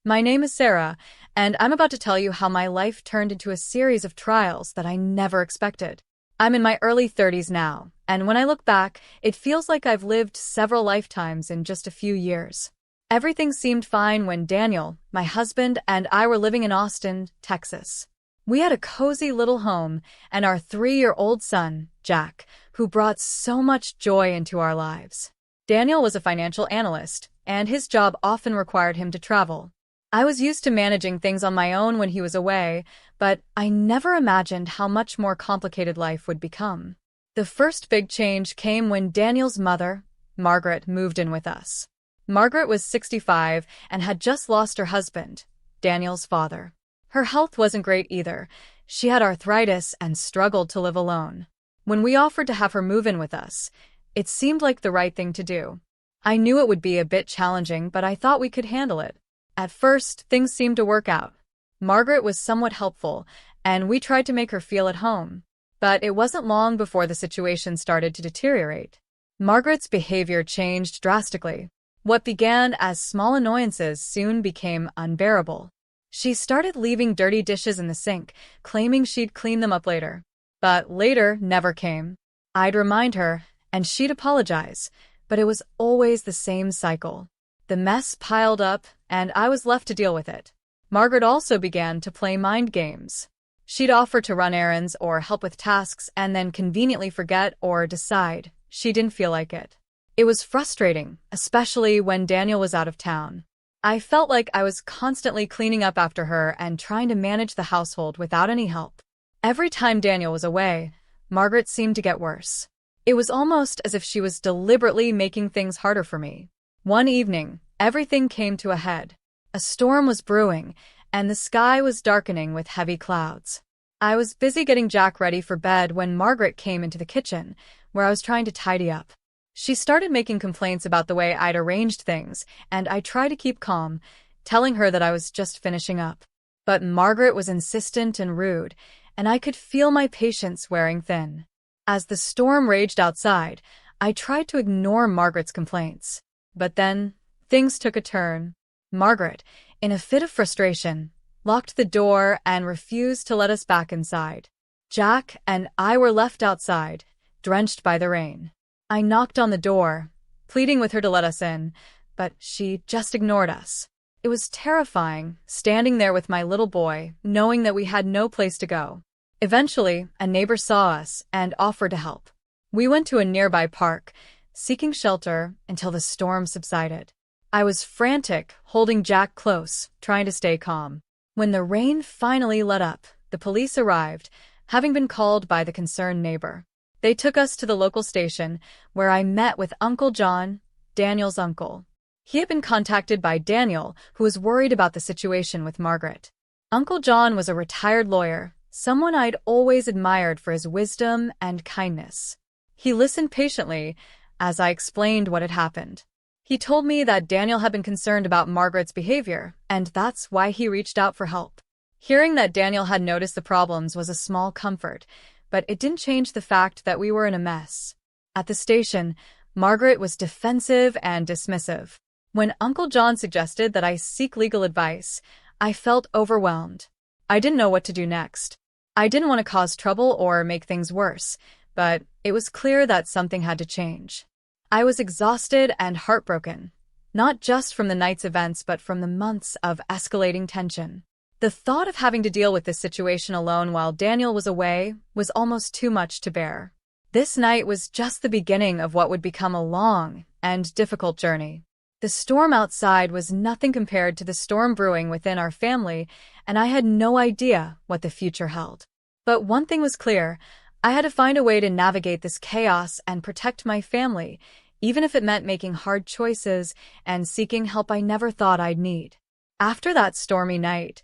My name is Sarah, and I'm about to tell you how my life turned into a series of trials that I never expected. I'm in my early 30s now, and when I look back, it feels like I've lived several lifetimes in just a few years. Everything seemed fine when Daniel, my husband, and I were living in Austin, Texas. We had a cozy little home and our 3-year-old son, Jack, who brought so much joy into our lives. Daniel was a financial analyst, and his job often required him to travel. I was used to managing things on my own when he was away, but I never imagined how much more complicated life would become. The first big change came when Daniel's mother, Margaret, moved in with us. Margaret was 65 and had just lost her husband, Daniel's father. Her health wasn't great either. She had arthritis and struggled to live alone. When we offered to have her move in with us, it seemed like the right thing to do. I knew it would be a bit challenging, but I thought we could handle it. At first, things seemed to work out. Margaret was somewhat helpful, and we tried to make her feel at home. But it wasn't long before the situation started to deteriorate. Margaret's behavior changed drastically. What began as small annoyances soon became unbearable. She started leaving dirty dishes in the sink, claiming she'd clean them up later. But later never came. I'd remind her, and she'd apologize, but it was always the same cycle. The mess piled up, and I was left to deal with it. Margaret also began to play mind games. She'd offer to run errands or help with tasks and then conveniently forget or decide she didn't feel like it. It was frustrating, especially when Daniel was out of town. I felt like I was constantly cleaning up after her and trying to manage the household without any help. Every time Daniel was away, Margaret seemed to get worse. It was almost as if she was deliberately making things harder for me. One evening, everything came to a head. A storm was brewing, and the sky was darkening with heavy clouds. I was busy getting Jack ready for bed when Margaret came into the kitchen, where I was trying to tidy up. She started making complaints about the way I'd arranged things, and I tried to keep calm, telling her that I was just finishing up. But Margaret was insistent and rude, and I could feel my patience wearing thin. As the storm raged outside, I tried to ignore Margaret's complaints. But then, things took a turn. Margaret, in a fit of frustration, locked the door and refused to let us back inside. Jack and I were left outside, drenched by the rain. I knocked on the door, pleading with her to let us in, but she just ignored us. It was terrifying, standing there with my little boy, knowing that we had no place to go. Eventually, a neighbor saw us and offered to help. We went to a nearby park, seeking shelter until the storm subsided. I was frantic, holding Jack close, trying to stay calm. When the rain finally let up, the police arrived, having been called by the concerned neighbor. They took us to the local station, where I met with Uncle John, Daniel's uncle. He had been contacted by Daniel, who was worried about the situation with Margaret. Uncle John was a retired lawyer, someone I'd always admired for his wisdom and kindness. He listened patiently as I explained what had happened. He told me that Daniel had been concerned about Margaret's behavior, and that's why he reached out for help. Hearing that Daniel had noticed the problems was a small comfort, but it didn't change the fact that we were in a mess. At the station, Margaret was defensive and dismissive. When Uncle John suggested that I seek legal advice, I felt overwhelmed. I didn't know what to do next. I didn't want to cause trouble or make things worse, but it was clear that something had to change. I was exhausted and heartbroken, not just from the night's events but from the months of escalating tension. The thought of having to deal with this situation alone while Daniel was away was almost too much to bear. This night was just the beginning of what would become a long and difficult journey. The storm outside was nothing compared to the storm brewing within our family, and I had no idea what the future held. But one thing was clear: I had to find a way to navigate this chaos and protect my family, even if it meant making hard choices and seeking help I never thought I'd need. After that stormy night,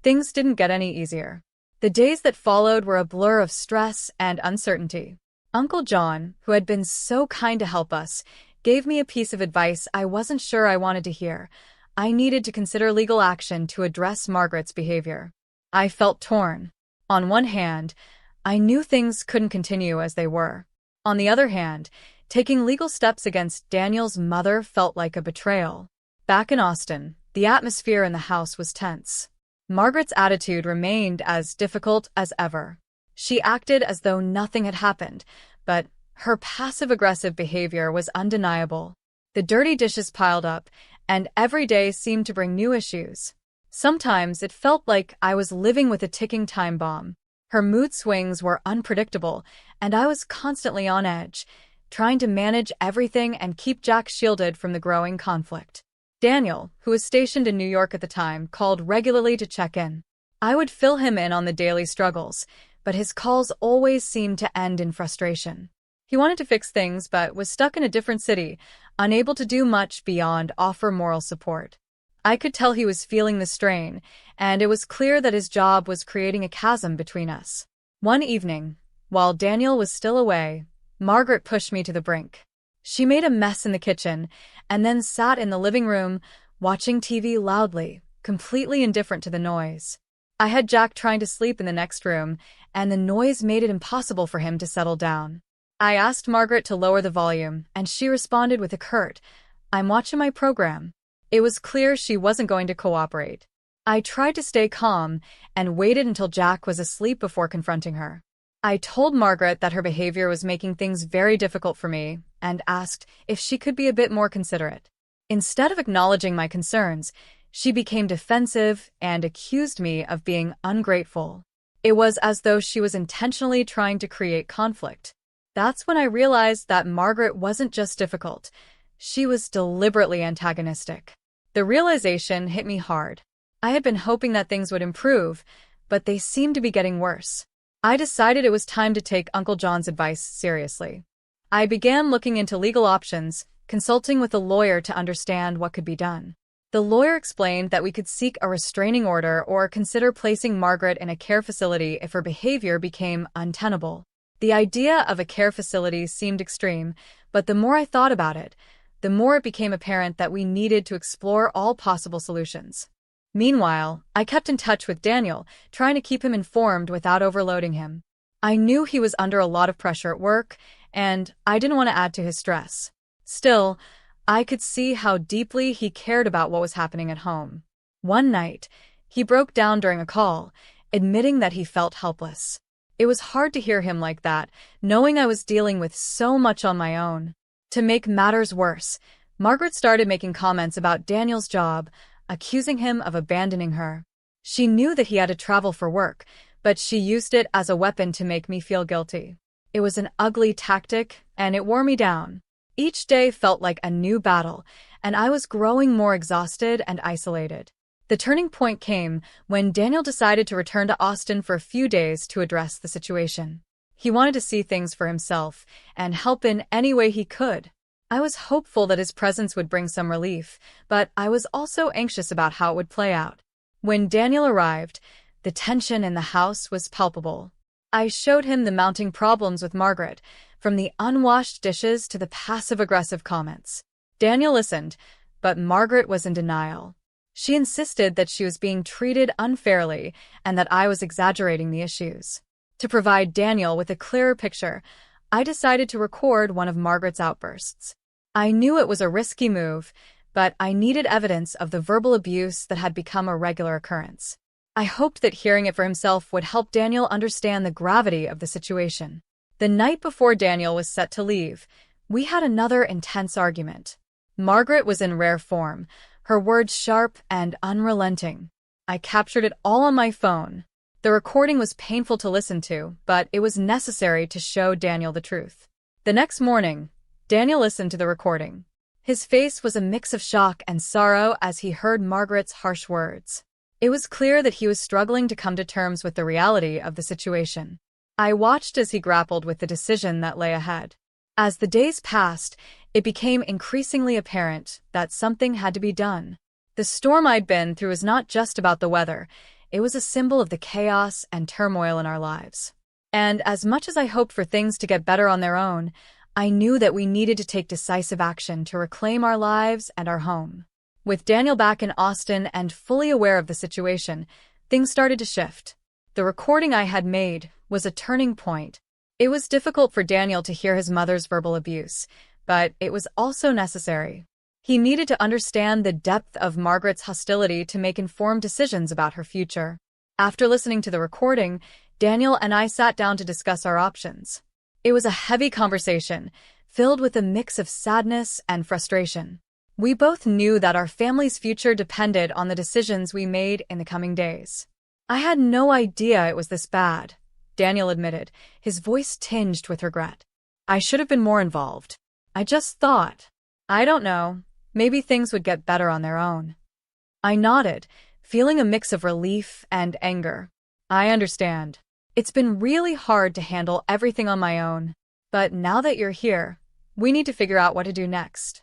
things didn't get any easier. The days that followed were a blur of stress and uncertainty. Uncle John, who had been so kind to help us, gave me a piece of advice I wasn't sure I wanted to hear. I needed to consider legal action to address Margaret's behavior. I felt torn. On one hand, I knew things couldn't continue as they were. On the other hand, taking legal steps against Daniel's mother felt like a betrayal. Back in Austin, The atmosphere in the house was tense. Margaret's attitude remained as difficult as ever. She acted as though nothing had happened, but her passive-aggressive behavior was undeniable. The dirty dishes piled up, and every day seemed to bring new issues. Sometimes it felt like I was living with a ticking time bomb. Her mood swings were unpredictable, and I was constantly on edge, trying to manage everything and keep Jack shielded from the growing conflict. Daniel, who was stationed in New York at the time, called regularly to check in. I would fill him in on the daily struggles, but his calls always seemed to end in frustration. He wanted to fix things but was stuck in a different city, unable to do much beyond offer moral support. I could tell he was feeling the strain, and it was clear that his job was creating a chasm between us. One evening, while Daniel was still away, Margaret pushed me to the brink. She made a mess in the kitchen and then sat in the living room, watching TV loudly, completely indifferent to the noise. I had Jack trying to sleep in the next room, and the noise made it impossible for him to settle down. I asked Margaret to lower the volume, and she responded with a curt, "I'm watching my program." It was clear she wasn't going to cooperate. I tried to stay calm and waited until Jack was asleep before confronting her. I told Margaret that her behavior was making things very difficult for me and asked if she could be a bit more considerate. Instead of acknowledging my concerns, she became defensive and accused me of being ungrateful. It was as though she was intentionally trying to create conflict. That's when I realized that Margaret wasn't just difficult. She was deliberately antagonistic. The realization hit me hard. I had been hoping that things would improve, but they seemed to be getting worse. I decided it was time to take Uncle John's advice seriously. I began looking into legal options, consulting with a lawyer to understand what could be done. The lawyer explained that we could seek a restraining order or consider placing Margaret in a care facility if her behavior became untenable. The idea of a care facility seemed extreme, but the more I thought about it, the more it became apparent that we needed to explore all possible solutions. Meanwhile, I kept in touch with Daniel, trying to keep him informed without overloading him. I knew he was under a lot of pressure at work, and I didn't want to add to his stress. Still, I could see how deeply he cared about what was happening at home. One night, he broke down during a call, admitting that he felt helpless. It was hard to hear him like that, knowing I was dealing with so much on my own. To make matters worse, Margaret started making comments about Daniel's job, accusing him of abandoning her. She knew that he had to travel for work, but she used it as a weapon to make me feel guilty. It was an ugly tactic, and it wore me down. Each day felt like a new battle, and I was growing more exhausted and isolated. The turning point came when Daniel decided to return to Austin for a few days to address the situation. He wanted to see things for himself and help in any way he could. I was hopeful that his presence would bring some relief, but I was also anxious about how it would play out. When Daniel arrived, the tension in the house was palpable. I showed him the mounting problems with Margaret, from the unwashed dishes to the passive-aggressive comments. Daniel listened, but Margaret was in denial. She insisted that she was being treated unfairly and that I was exaggerating the issues. To provide Daniel with a clearer picture, I decided to record one of Margaret's outbursts. I knew it was a risky move, but I needed evidence of the verbal abuse that had become a regular occurrence. I hoped that hearing it for himself would help Daniel understand the gravity of the situation. The night before Daniel was set to leave, we had another intense argument. Margaret was in rare form, her words sharp and unrelenting. I captured it all on my phone. The recording was painful to listen to, but it was necessary to show Daniel the truth. The next morning, Daniel listened to the recording. His face was a mix of shock and sorrow as he heard Margaret's harsh words. It was clear that he was struggling to come to terms with the reality of the situation. I watched as he grappled with the decision that lay ahead. As the days passed, it became increasingly apparent that something had to be done. The storm I'd been through was not just about the weather. It was a symbol of the chaos and turmoil in our lives. And as much as I hoped for things to get better on their own, I knew that we needed to take decisive action to reclaim our lives and our home. With Daniel back in Austin and fully aware of the situation, things started to shift. The recording I had made was a turning point. It was difficult for Daniel to hear his mother's verbal abuse, but it was also necessary. He needed to understand the depth of Margaret's hostility to make informed decisions about her future. After listening to the recording, Daniel and I sat down to discuss our options. It was a heavy conversation, filled with a mix of sadness and frustration. We both knew that our family's future depended on the decisions we made in the coming days. I had no idea it was this bad, Daniel admitted, his voice tinged with regret. I should have been more involved. I just thought, I don't know, maybe things would get better on their own. I nodded, feeling a mix of relief and anger. I understand. It's been really hard to handle everything on my own. But now that you're here, we need to figure out what to do next.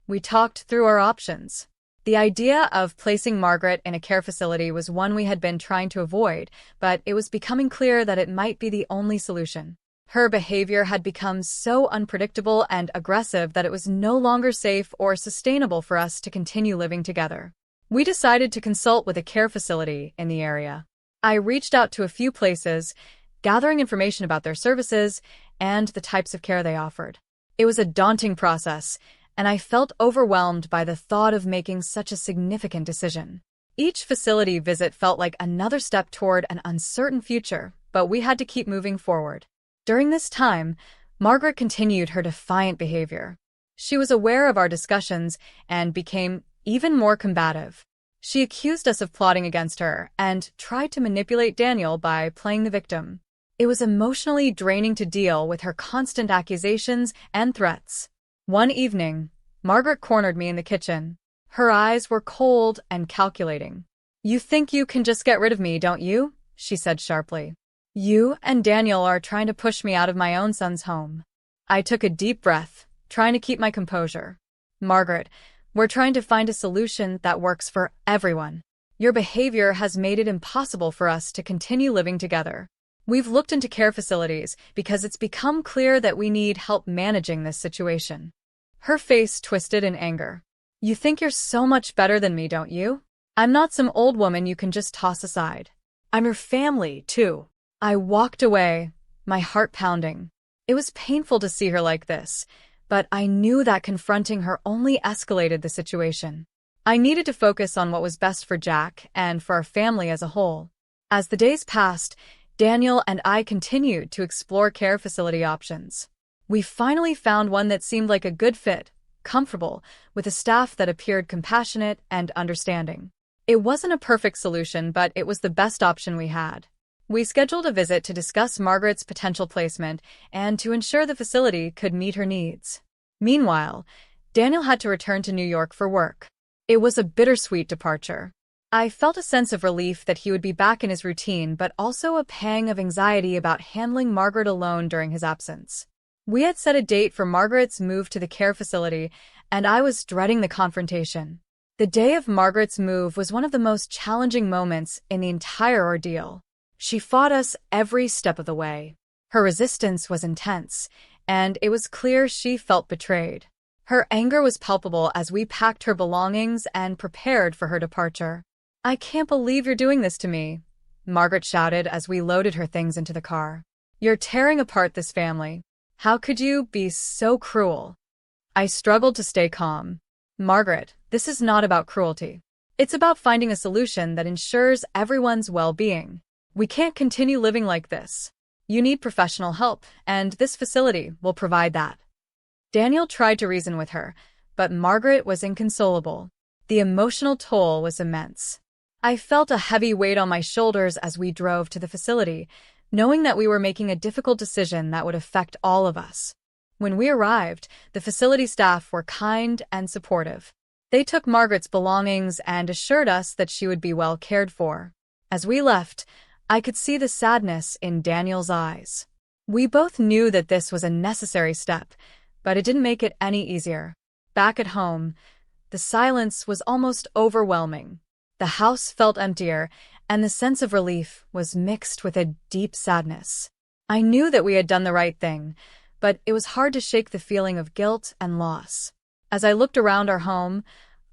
We talked through our options. The idea of placing Margaret in a care facility was one we had been trying to avoid, but it was becoming clear that it might be the only solution. Her behavior had become so unpredictable and aggressive that it was no longer safe or sustainable for us to continue living together. We decided to consult with a care facility in the area. I reached out to a few places, gathering information about their services and the types of care they offered. It was a daunting process, and I felt overwhelmed by the thought of making such a significant decision. Each facility visit felt like another step toward an uncertain future, but we had to keep moving forward. During this time, Margaret continued her defiant behavior. She was aware of our discussions and became even more combative. She accused us of plotting against her and tried to manipulate Daniel by playing the victim. It was emotionally draining to deal with her constant accusations and threats. One evening, Margaret cornered me in the kitchen. Her eyes were cold and calculating. "You think you can just get rid of me, don't you?" she said sharply. "You and Daniel are trying to push me out of my own son's home." I took a deep breath, trying to keep my composure. "Margaret, we're trying to find a solution that works for everyone. Your behavior has made it impossible for us to continue living together. We've looked into care facilities because it's become clear that we need help managing this situation." Her face twisted in anger. "You think you're so much better than me, don't you? I'm not some old woman you can just toss aside. I'm your family, too." I walked away, my heart pounding. It was painful to see her like this, but I knew that confronting her only escalated the situation. I needed to focus on what was best for Jack and for our family as a whole. As the days passed, Daniel and I continued to explore care facility options. We finally found one that seemed like a good fit, comfortable, with a staff that appeared compassionate and understanding. It wasn't a perfect solution, but it was the best option we had. We scheduled a visit to discuss Margaret's potential placement and to ensure the facility could meet her needs. Meanwhile, Daniel had to return to New York for work. It was a bittersweet departure. I felt a sense of relief that he would be back in his routine, but also a pang of anxiety about handling Margaret alone during his absence. We had set a date for Margaret's move to the care facility, and I was dreading the confrontation. The day of Margaret's move was one of the most challenging moments in the entire ordeal. She fought us every step of the way. Her resistance was intense, and it was clear she felt betrayed. Her anger was palpable as we packed her belongings and prepared for her departure. "I can't believe you're doing this to me," Margaret shouted as we loaded her things into the car. "You're tearing apart this family. How could you be so cruel?" I struggled to stay calm. "Margaret, this is not about cruelty. It's about finding a solution that ensures everyone's well-being. We can't continue living like this. You need professional help, and this facility will provide that." Daniel tried to reason with her, but Margaret was inconsolable. The emotional toll was immense. I felt a heavy weight on my shoulders as we drove to the facility, knowing that we were making a difficult decision that would affect all of us. When we arrived, the facility staff were kind and supportive. They took Margaret's belongings and assured us that she would be well cared for. As we left, I could see the sadness in Daniel's eyes. We both knew that this was a necessary step, but it didn't make it any easier. Back at home, the silence was almost overwhelming. The house felt emptier, and the sense of relief was mixed with a deep sadness. I knew that we had done the right thing, but it was hard to shake the feeling of guilt and loss. As I looked around our home,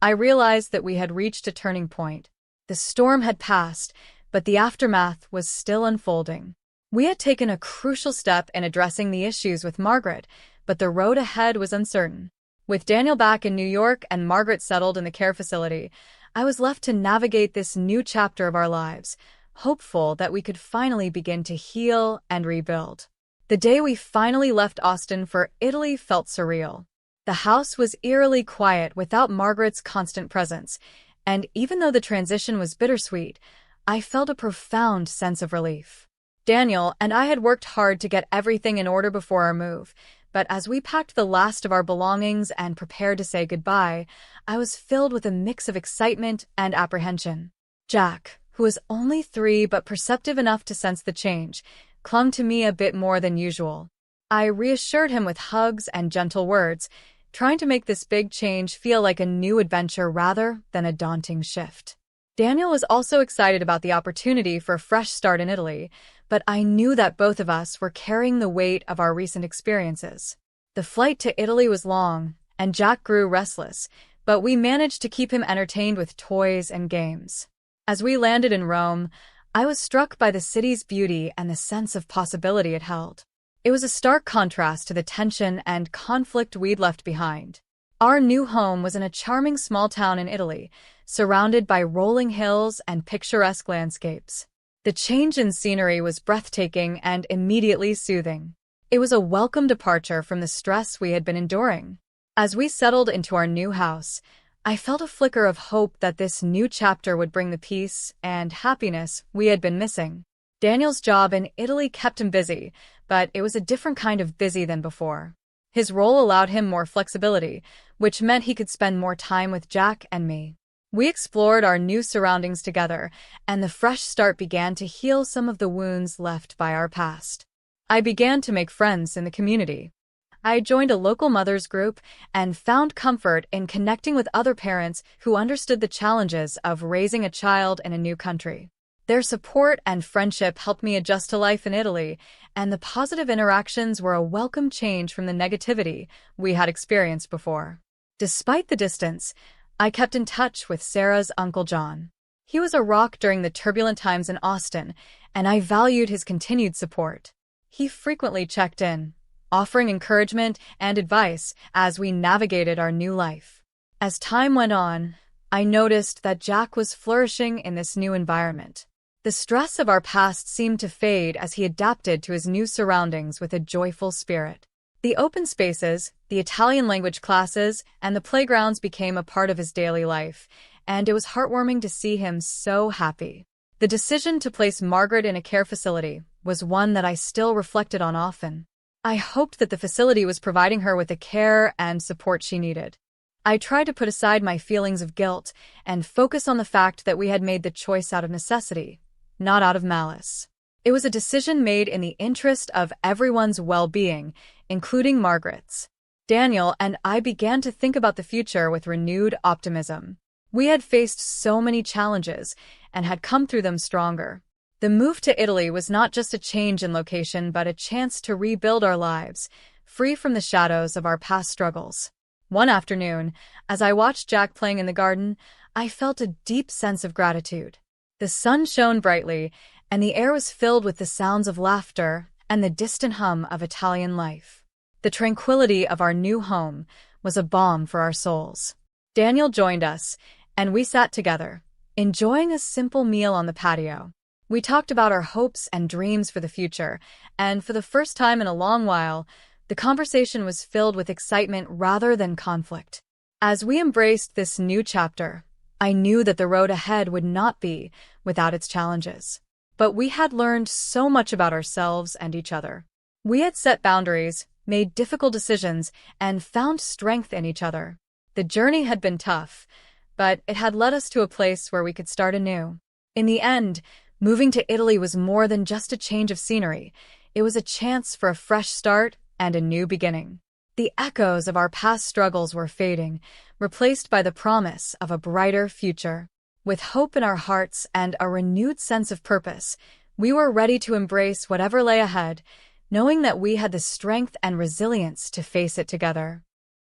I realized that we had reached a turning point. The storm had passed, but the aftermath was still unfolding. We had taken a crucial step in addressing the issues with Margaret, but the road ahead was uncertain. With Daniel back in New York and Margaret settled in the care facility, I was left to navigate this new chapter of our lives, hopeful that we could finally begin to heal and rebuild. The day we finally left Austin for Italy felt surreal. The house was eerily quiet without Margaret's constant presence, and even though the transition was bittersweet, I felt a profound sense of relief. Daniel and I had worked hard to get everything in order before our move, but as we packed the last of our belongings and prepared to say goodbye, I was filled with a mix of excitement and apprehension. Jack, who was only 3 but perceptive enough to sense the change, clung to me a bit more than usual. I reassured him with hugs and gentle words, trying to make this big change feel like a new adventure rather than a daunting shift. Daniel was also excited about the opportunity for a fresh start in Italy, but I knew that both of us were carrying the weight of our recent experiences. The flight to Italy was long, and Jack grew restless, but we managed to keep him entertained with toys and games. As we landed in Rome, I was struck by the city's beauty and the sense of possibility it held. It was a stark contrast to the tension and conflict we'd left behind. Our new home was in a charming small town in Italy, surrounded by rolling hills and picturesque landscapes. The change in scenery was breathtaking and immediately soothing. It was a welcome departure from the stress we had been enduring. As we settled into our new house, I felt a flicker of hope that this new chapter would bring the peace and happiness we had been missing. Daniel's job in Italy kept him busy, but it was a different kind of busy than before. His role allowed him more flexibility, which meant he could spend more time with Jack and me. We explored our new surroundings together, and the fresh start began to heal some of the wounds left by our past. I began to make friends in the community. I joined a local mothers group and found comfort in connecting with other parents who understood the challenges of raising a child in a new country. Their support and friendship helped me adjust to life in Italy, and the positive interactions were a welcome change from the negativity we had experienced before. Despite the distance, I kept in touch with Sarah's Uncle John. He was a rock during the turbulent times in Austin, and I valued his continued support. He frequently checked in, offering encouragement and advice as we navigated our new life. As time went on, I noticed that Jack was flourishing in this new environment. The stress of our past seemed to fade as he adapted to his new surroundings with a joyful spirit. The open spaces, the Italian language classes, and the playgrounds became a part of his daily life, and it was heartwarming to see him so happy. The decision to place Margaret in a care facility was one that I still reflected on often. I hoped that the facility was providing her with the care and support she needed. I tried to put aside my feelings of guilt and focus on the fact that we had made the choice out of necessity, not out of malice. It was a decision made in the interest of everyone's well-being, including Margaret's. Daniel and I began to think about the future with renewed optimism. We had faced so many challenges and had come through them stronger. The move to Italy was not just a change in location, but a chance to rebuild our lives, free from the shadows of our past struggles. One afternoon, as I watched Jack playing in the garden, I felt a deep sense of gratitude. The sun shone brightly, and the air was filled with the sounds of laughter and the distant hum of Italian life. The tranquility of our new home was a balm for our souls. Daniel joined us, and we sat together, enjoying a simple meal on the patio. We talked about our hopes and dreams for the future, and for the first time in a long while, the conversation was filled with excitement rather than conflict. As we embraced this new chapter, I knew that the road ahead would not be without its challenges. But we had learned so much about ourselves and each other. We had set boundaries, made difficult decisions, and found strength in each other. The journey had been tough, but it had led us to a place where we could start anew. In the end, moving to Italy was more than just a change of scenery. It was a chance for a fresh start and a new beginning. The echoes of our past struggles were fading, replaced by the promise of a brighter future. With hope in our hearts and a renewed sense of purpose, we were ready to embrace whatever lay ahead, knowing that we had the strength and resilience to face it together.